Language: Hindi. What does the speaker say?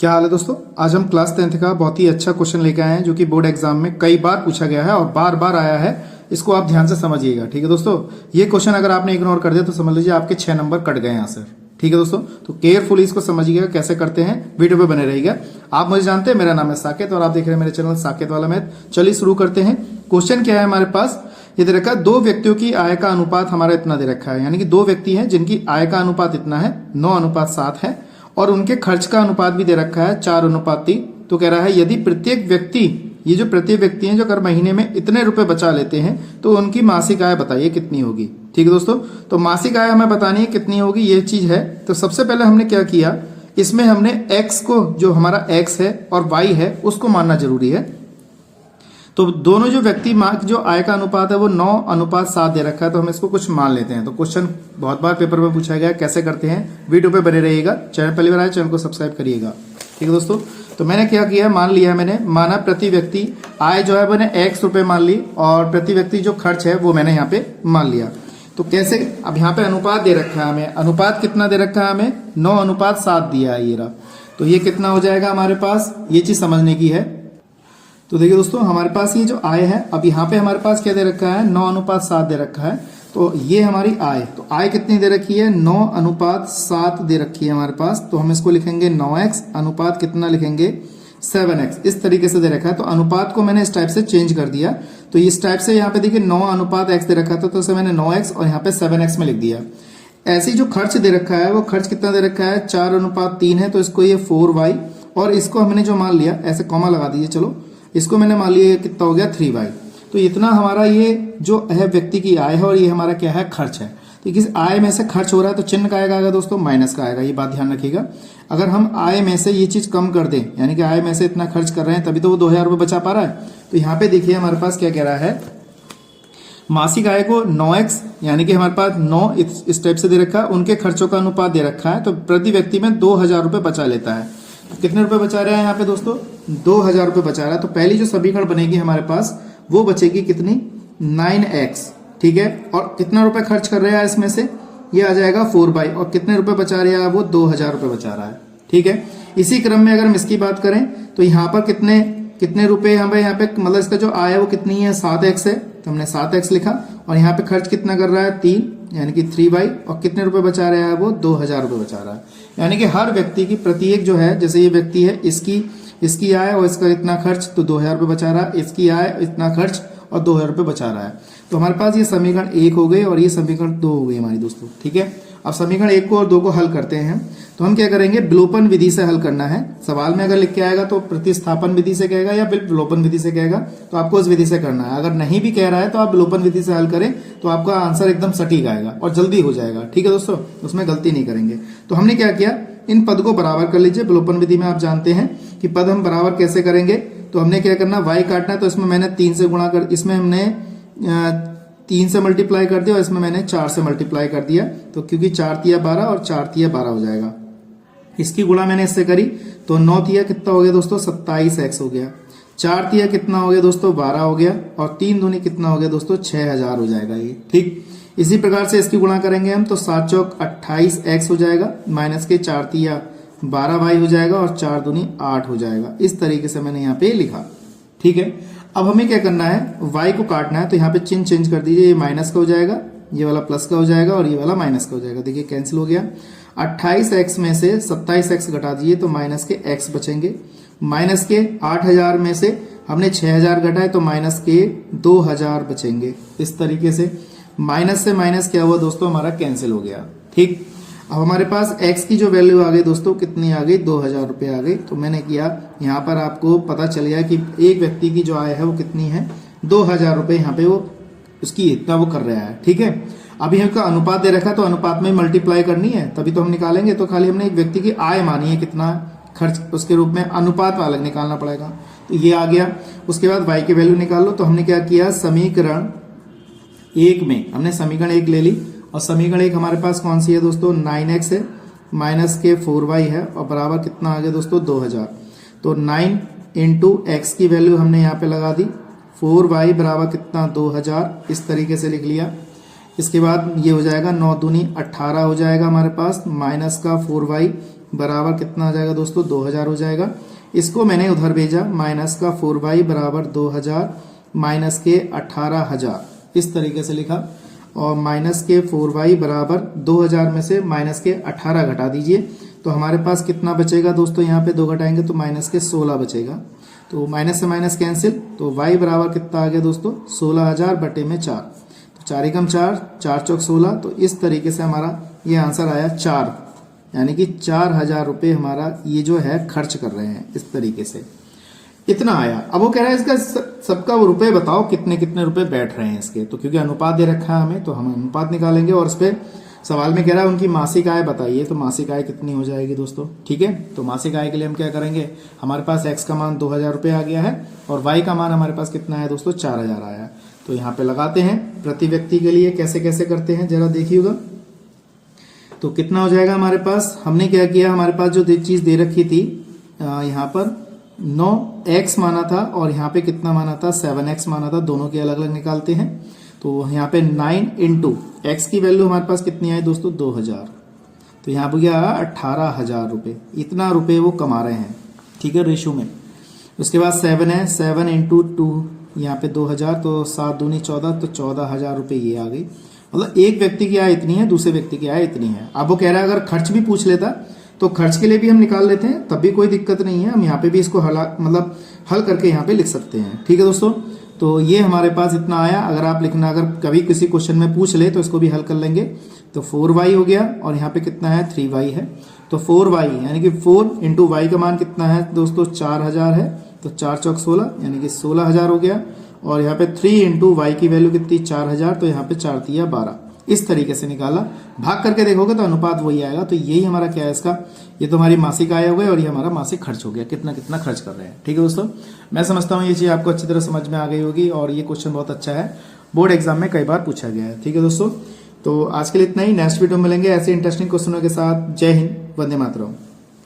क्या हाल है दोस्तों। आज हम क्लास 10th का बहुत ही अच्छा क्वेश्चन लेके आए हैं जो कि बोर्ड एग्जाम में कई बार पूछा गया है और बार बार आया है। इसको आप ध्यान से समझिएगा, ठीक है दोस्तों। ये क्वेश्चन अगर आपने इग्नोर कर दिया तो समझ लीजिए आपके 6 नंबर कट गए यहाँ से, ठीक है दोस्तों। तो केयरफुली इसको समझिएगा कैसे करते हैं, वीडियो पे बने रहिएगा। आप मुझे जानते हैं, मेरा नाम है साकेत और आप देख रहे हैं मेरे चैनल साकेत वाला मैथ। चलिए शुरू करते हैं। क्वेश्चन क्या है हमारे पास, ये दे रखा है 2 व्यक्तियों की आय का अनुपात हमारा इतना दे रखा है, यानी कि 2 व्यक्ति हैं जिनकी आय का अनुपात इतना है 9:7 है और उनके खर्च का अनुपात भी दे रखा है 4:3। तो कह रहा है यदि प्रत्येक व्यक्ति, ये जो प्रत्येक व्यक्ति हैं जो अगर महीने में इतने रुपए बचा लेते हैं तो उनकी मासिक आय बताइए कितनी होगी। ठीक है दोस्तों, तो मासिक आय हमें बतानी है कितनी होगी, ये चीज है। तो सबसे पहले हमने क्या किया, इसमें हमने x को, जो हमारा x है और y है, उसको मानना जरूरी है। तो दोनों जो व्यक्ति जो आय का अनुपात है वो 9:7 दे रखा है, तो हम इसको कुछ मान लेते हैं। तो क्वेश्चन बहुत बार पेपर में पूछा गया है, कैसे करते हैं, वीडियो पे बने रहिएगा। चैनल पहली बार आए चैनल को सब्सक्राइब करिएगा, ठीक है दोस्तों। तो मैंने क्या किया, मान लिया, मैंने माना प्रति व्यक्ति आय जो है मैंने x रुपए मान ली और प्रति व्यक्ति जो खर्च है वो मैंने यहाँ पे मान लिया। तो कैसे, अब यहाँ पे अनुपात दे रखा है हमें, अनुपात कितना दे रखा है हमें, 9:7 दिया है ये रहा। तो ये कितना हो जाएगा हमारे पास, ये चीज समझने की है। तो देखिए दोस्तों, हमारे पास ये जो आय है, अब यहाँ पे हमारे पास क्या दे रखा है, 9:7 दे रखा है। तो ये हमारी आय, तो आय कितनी दे रखी है, 9:7 दे रखी है हमारे पास। तो हम इसको लिखेंगे 9x अनुपात कितना लिखेंगे 7x, इस तरीके से दे रखा है। तो अनुपात को मैंने इस टाइप से चेंज कर दिया। तो इस टाइप से यहाँ पे देखिए 9:x दे रखा था, तो इसे मैंने 9x और यहाँ पे 7x में लिख दिया। ऐसी जो खर्च दे रखा है वो खर्च कितना दे रखा है, 4:3 है, तो इसको ये 4y और इसको हमने जो मान लिया, ऐसे कॉमा लगा दीजिए, चलो इसको मैंने मान लिया कितना हो गया 3y। तो इतना हमारा ये जो है व्यक्ति की आय है और ये हमारा क्या है, खर्च है। तो किस आय में से खर्च हो रहा है तो चिन्ह का आएगा दोस्तों, माइनस का आएगा, ये बात ध्यान रखिएगा। अगर हम आय में से ये चीज कम कर दें, यानी कि आय में से इतना खर्च कर रहे हैं तभी तो वो 2000 रुपये बचा पा रहा है। तो यहाँ पे देखिए हमारे पास क्या कह रहा है, मासिक आय को 9x, यानी कि हमारे पास 9 इस टाइप से दे रखा है, उनके खर्चों का अनुपात दे रखा है। तो प्रति व्यक्ति में 2000 रुपये बचा लेता है। कितने रुपए बचा रहे हैं यहाँ पे दोस्तों, 2000 रुपये बचा रहा है। तो पहली जो समीकरण बनेगी हमारे पास वो बचेगी कितनी, 9x, ठीक है। और कितना रुपए खर्च कर रहे हैं इसमें से, ये आ जाएगा 4y, और कितने रुपए बचा रहा है वो 2000 रुपये बचा रहा है, ठीक है। इसी क्रम में अगर हम इसकी बात करें तो यहाँ पर कितने रुपए हमें यहाँ पे, मतलब इसका जो आय है वो कितनी है, 7x है, तो हमने 7x लिखा। और यहाँ पे खर्च कितना कर रहा है, 3, यानी कि 3y, और कितने रुपए बचा रहा है वो 2000 रुपये बचा रहा है। यानी कि हर व्यक्ति की प्रत्येक जो है, जैसे ये व्यक्ति है, इसकी आय और इसका इतना खर्च, तो 2000 रुपये बचा रहा है, इसकी आय इतना खर्च और 2000 रुपये बचा रहा है। तो हमारे पास ये समीकरण 1 हो गई और ये समीकरण 2 हो गई हमारी दोस्तों, ठीक है। अब समीकरण 1 को और 2 को हल करते हैं। तो हम क्या करेंगे, विलोपन विधि से हल करना है। सवाल में अगर लिख के आएगा तो प्रतिस्थापन विधि से कहेगा या फिर विलोपन विधि से कहेगा, तो आपको उस विधि से करना है। अगर नहीं भी कह रहा है तो आप विलोपन विधि से हल करें तो आपका आंसर एकदम सटीक आएगा और जल्दी हो जाएगा, ठीक है दोस्तों, उसमें गलती नहीं करेंगे। तो हमने क्या किया, इन पद को बराबर कर लीजिए। विलोपन विधि में आप जानते हैं कि पद हम बराबर कैसे करेंगे। तो हमने क्या करना, y काटना है, तो इसमें मैंने 3 से गुणा कर, इसमें हमने 3 से मल्टीप्लाई कर दिया और इसमें मैंने 4 से मल्टीप्लाई कर दिया। तो क्योंकि 4 तिया 12 और 4 तिया 12 हो जाएगा। इसकी गुणा मैंने इससे करी तो 9 तिया कितना हो गया दोस्तों, 27x हो गया। 4 तिया कितना हो गया दोस्तों, 12 हो गया। और 3 दूनी कितना हो गया दोस्तों, 6000 हो जाएगा ये, ठीक। इसी प्रकार से इसकी गुणा करेंगे हम तो 7 चौक 28x हो जाएगा, माइनस के 4 तिया 12y हो जाएगा और 4 दूनी 8 हो जाएगा। इस तरीके से मैंने यहाँ पे लिखा, ठीक है। अब हमें क्या करना है, y को काटना है। तो यहाँ पे चिन्ह चेंज कर दीजिए, ये माइनस का हो जाएगा, ये वाला प्लस का हो जाएगा और ये वाला माइनस का हो जाएगा। देखिए कैंसिल हो गया। 28x में से 27x घटा दीजिए तो माइनस के x बचेंगे। माइनस के 8000 में से हमने 6000 घटाए तो माइनस के 2000 बचेंगे। इस तरीके से माइनस से माइनस क्या हुआ दोस्तों, हमारा कैंसिल हो गया, ठीक। अब हमारे पास x की जो वैल्यू आ गई दोस्तों, कितनी आ गई, 2000 रुपये आ गई। तो मैंने किया, यहाँ पर आपको पता चल गया कि एक व्यक्ति की जो आय है वो कितनी है, 2000 रुपये यहाँ पे वो उसकी इतना वो कर रहा है, ठीक है। अभी हमका अनुपात दे रखा है तो अनुपात में मल्टीप्लाई करनी है तभी तो हम निकालेंगे। तो खाली हमने एक व्यक्ति की आय मानी है, कितना खर्च उसके रूप में, अनुपात वाला निकालना पड़ेगा। तो ये आ गया। उसके बाद y की वैल्यू निकाल लो। तो हमने क्या किया, समीकरण 1 में हमने समीकरण 1 ले ली और समीकरण 1 हमारे पास कौन सी है दोस्तों, 9x है, माइनस के 4y है और बराबर कितना आ गया दोस्तों, 2000। तो 9 इंटू x की वैल्यू हमने यहाँ पे लगा दी, 4y बराबर कितना, 2000, इस तरीके से लिख लिया। इसके बाद ये हो जाएगा 9 दूनी 18 हो जाएगा हमारे पास, माइनस का 4y बराबर कितना आ जाएगा दोस्तों 2000 हो जाएगा। इसको मैंने उधर भेजा, माइनस का 4y बराबर 2000 माइनस के 18000, इस तरीके से लिखा। और माइनस के 4y बराबर 2000 में से माइनस के 18 घटा दीजिए तो हमारे पास कितना बचेगा दोस्तों, यहाँ पे 2 घटाएंगे तो माइनस के 16 बचेगा। तो माइनस से माइनस कैंसिल, तो y बराबर कितना आ गया दोस्तों 16000 बटे में 4, तो 4 एकम 4, 4 चौक 16। तो इस तरीके से हमारा ये आंसर आया 4, यानी कि 4000 रुपये हमारा ये जो है खर्च कर रहे हैं, इस तरीके से इतना आया। अब वो कह रहा है इसका सबका वो रुपए बताओ कितने कितने रुपए बैठ रहे हैं इसके, तो क्योंकि अनुपात दे रखा है हमें तो हम अनुपात निकालेंगे। और इस पे सवाल में कह रहा है उनकी मासिक आय बताइए, तो मासिक आय कितनी हो जाएगी दोस्तों, ठीक है। तो मासिक आय के लिए हम क्या करेंगे, हमारे पास x का मान 2000 रुपये आ गया है और y का मान हमारे पास कितना है दोस्तों 4000 आया है। तो यहाँ पे लगाते हैं प्रति व्यक्ति के लिए कैसे कैसे करते हैं जरा देखिएगा। तो कितना हो जाएगा हमारे पास, हमने क्या किया, हमारे पास जो चीज दे रखी थी यहाँ पर 9x माना था और यहाँ पे कितना माना था 7x माना था, दोनों के अलग अलग निकालते हैं। तो यहाँ पे 9 इंटू x की वैल्यू हमारे पास कितनी आई दोस्तों 2000, तो यहाँ पे गया 18000 रुपये, इतना रुपये वो कमा रहे हैं, ठीक है रेशो में। उसके बाद 7 है, 7 इंटू 2 यहाँ पे 2000, तो 7 दूनी 14, तो 14000 रुपये ये आ गई। मतलब एक व्यक्ति की आय इतनी है, दूसरे व्यक्ति की आय इतनी है। अब वो कह रहा है अगर खर्च भी पूछ लेता तो खर्च के लिए भी हम निकाल लेते हैं, तब भी कोई दिक्कत नहीं है, हम यहाँ पे भी इसको हल करके यहाँ पे लिख सकते हैं, ठीक है दोस्तों। तो ये हमारे पास इतना आया। अगर आप लिखना, अगर कभी किसी क्वेश्चन में पूछ ले तो इसको भी हल कर लेंगे। तो 4y हो गया और यहाँ पे कितना है 3y है, तो 4y यानी कि 4 इंटू वाई का मान कितना है दोस्तों 4000 है, तो 4 चौक 16 यानी कि 16000 हो गया। और यहाँ पे 3 इंटू वाई की वैल्यू कितनी 4000, तो यहाँ पे 4 तिया 12, इस तरीके से निकाला। भाग करके देखोगे तो अनुपात वही आएगा। तो यही हमारा क्या है इसका, ये तो हमारी मासिक आय हो गई और ये हमारा मासिक खर्च हो गया, कितना कितना खर्च कर रहे हैं, ठीक है दोस्तों। मैं समझता हूँ ये चीज आपको अच्छी तरह समझ में आ गई होगी और ये क्वेश्चन बहुत अच्छा है, बोर्ड एग्जाम में कई बार पूछा गया है, ठीक है दोस्तों। तो आज के लिए इतना ही, नेक्स्ट वीडियो में मिलेंगे ऐसे इंटरेस्टिंग क्वेश्चनों के साथ। जय हिंद, वंदे मातरम।